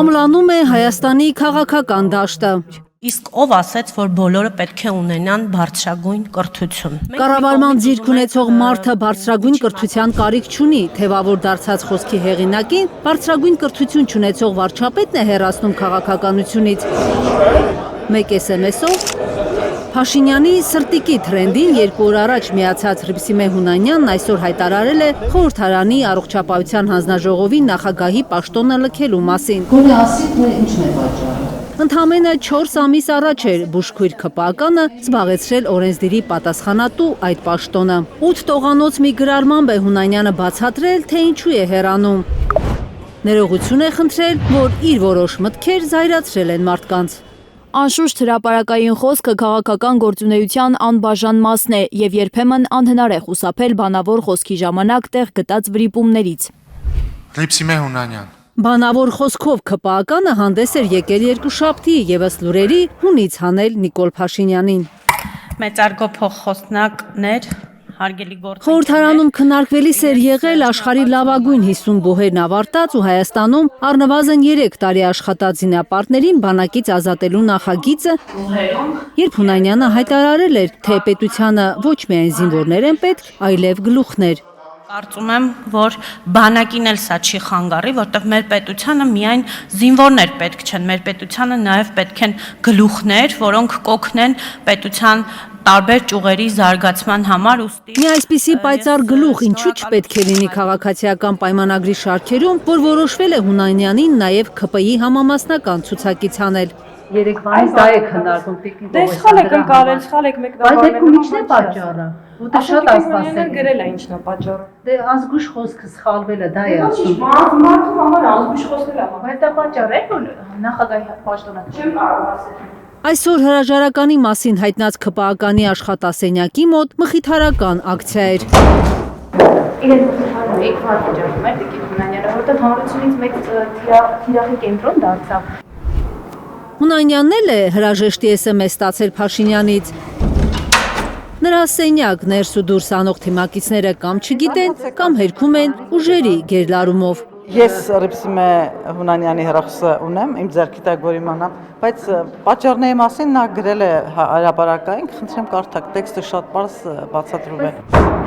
Ամլանում է Հայաստանի քաղաքական դաշտը։ Իսկ ով ասեց, որ բոլորը պետք է ունենան բարձրագույն կրթություն։ Կառավարման ձիրք ունեցող մարդը բարձրագույն կրթության կարիք չունի, թեւավոր դարձած խոսքի հեղինակին բարձրագույն կրթություն չունեցող վարչապետն է հեռացնում քաղաքականությունից։ Մեկ SMS-ով Փաշինյանի սրտիկի թրենդին 2 օր առաջ միացած Հռիփսիմե Հունանյանն այսօր հայտարարել է խորհրդարանի առողջապահության հանձնաժողովի նախագահի պաշտոնը լքելու մասին։ Գոնե ասիք, թե ինչն է պատճառը։ Ընդամենը 4 ամիս առաջ էր բուժքույր ՔՊԱ-կանը զբաղեցրել օրենսդիրի պատասխանատու այդ պաշտոնը։ 8 տողանոց մի գրառմամբ է Հունանյանը բացատրել, թե ինչու է հեռանում։ Ներողություն է խնդրել, որ իր որոշ մտքեր զայրացրել են մարդկանց։ Անշուշտ հրապարակային խոսքը քաղաքական գործունեության անբաժան մասն է եւ երբեմն անհնար է խուսափել բանավոր խոսքի ժամանակ տեղ գտած վրիպումներից։ Հռիփսիմե Հունանյան Բանավոր խոսքով ՔՊԱ-կանը հանդես էր եկել երկուշաբթի եւ ըստ լուրերի հունից հանել Նիկոլ Փաշինյանին։ Մեծարգո փոխխոսնակներ, հարգելի գործընկերներ։ Խորհրդարանում քննարկվելիս էր եղել աշխարհի լավագույն 50 բուհերն ավարտած ու Հայաստանում առնվազն 3 տարի աշխատած զինապարտներին բանակից ազատելու նախագիծը, երբ Հունանյանը հայտարարել էր, թե պետությանը ոչ միայն զինվորներ են պետք, այլև գլուխներ։ Կարծում եմ, որ բանակին էլ սա չի խանգարի, որտեղ մեր պետությանը միայն զինվորներ պետք չեն, մեր պետությանը նաև պետք են գլուխներ, որոնք կօգնեն պետության տարբեր ճյուղերի զարգացման համար ուստի։ Մի այսպիսի պայծառ գլուխ ինչու չպետք է լինի քաղաքացիական պայմանագրի շարքերում, որ որոշվել է Հունանյանին նաև ՔՊ-ի համամասնական ցուցակից հանել։ Երեկվանից դա է քննարկում տիկին։ Դե սխալ եք ընկալել, սխալ եք մեկնաբանել։ Բայց դեպքում ինչն է պատճառը։ Ու դա շատ ասպասել։ Գրել է ինչն է պատճառը։ Դե ազգույշ խոսքը սխալվել է, դա է ասում։ Մարդու համար ազգույշ խոսքել է։ Բայց դա պատճառ է, որ նախագահի պաշտոնը Չեմ կարող ասել։ Այսօր հրաժարականի մասին հայտնած ՔՊԱ-կանի աշխատասենյակի մոտ մխիթարական ակցիա էր։ Իրեն մխիթարում եք պատճառում է տիկին Հունանյանը, որտեղ հանրությունից մեկ թիրախի կենտրոն դարձավ։ Հունանյանն էլ է հրաժեշտի SMS ստացել Փաշինյանից։ Նրա սենյակ ներս ու դուրս անող թիմակիցները կամ չգիտեն, կամ հերքում են ուժերի գերլարումով։ Ես Հռիփսիմե Հունանյանի հեռախոսը ունեմ, իմ ձեռքի տակ որ իմանամ, բայց պատճառների մասին նա գրել է հրապարակային, խնդրեմ կարդաք, տեքստը շատ պարզ բացատրում է։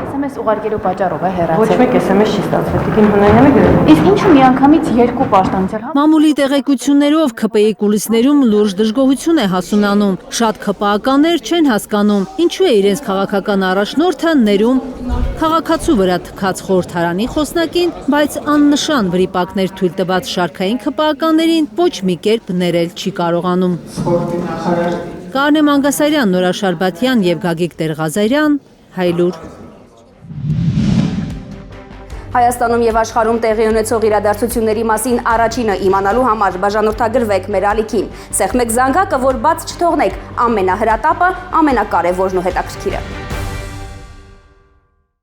SMS ուղարկելու պատճառով է հեռացել։ Ոչ մեկ SMS չի ստացվել, տիկին Հունանյանը գրել։ Իսկ ինչու միանգամից 2 պաշտոնցել։ Մամուլի տեղեկություններով ՔՊ-ի կուլիսներում լուրջ դժգոհություն է հասունանում։ Շատ ՔՊԱ-կաներ չեն հասկանում, ինչու է իրենց քաղաքական առաջնորդը ներում քաղաքացու վրա թքած խորհրդարանի խոսնակին, բայց աննշան վրիպակներ թույլ տված շարքային ՔՊԱ-կաներին ոչ մի կերպ ներել չի կարողանում։ Կարնե Մանգասարյան, Նորա Շարբաթյան եւ Գագիկ Տեր-Ղազարյան, Հայլուր։ Հայաստանում եւ աշխարհում տեղի ունեցող իրադարձությունների մասին առաջինը իմանալու համար բաժանորդագրվեք մեր ալիքին։ Սեղմեք զանգակը, որ բաց չթողնեք ամենահրատապը, ամենակարևորն ու հետաքրքիրը։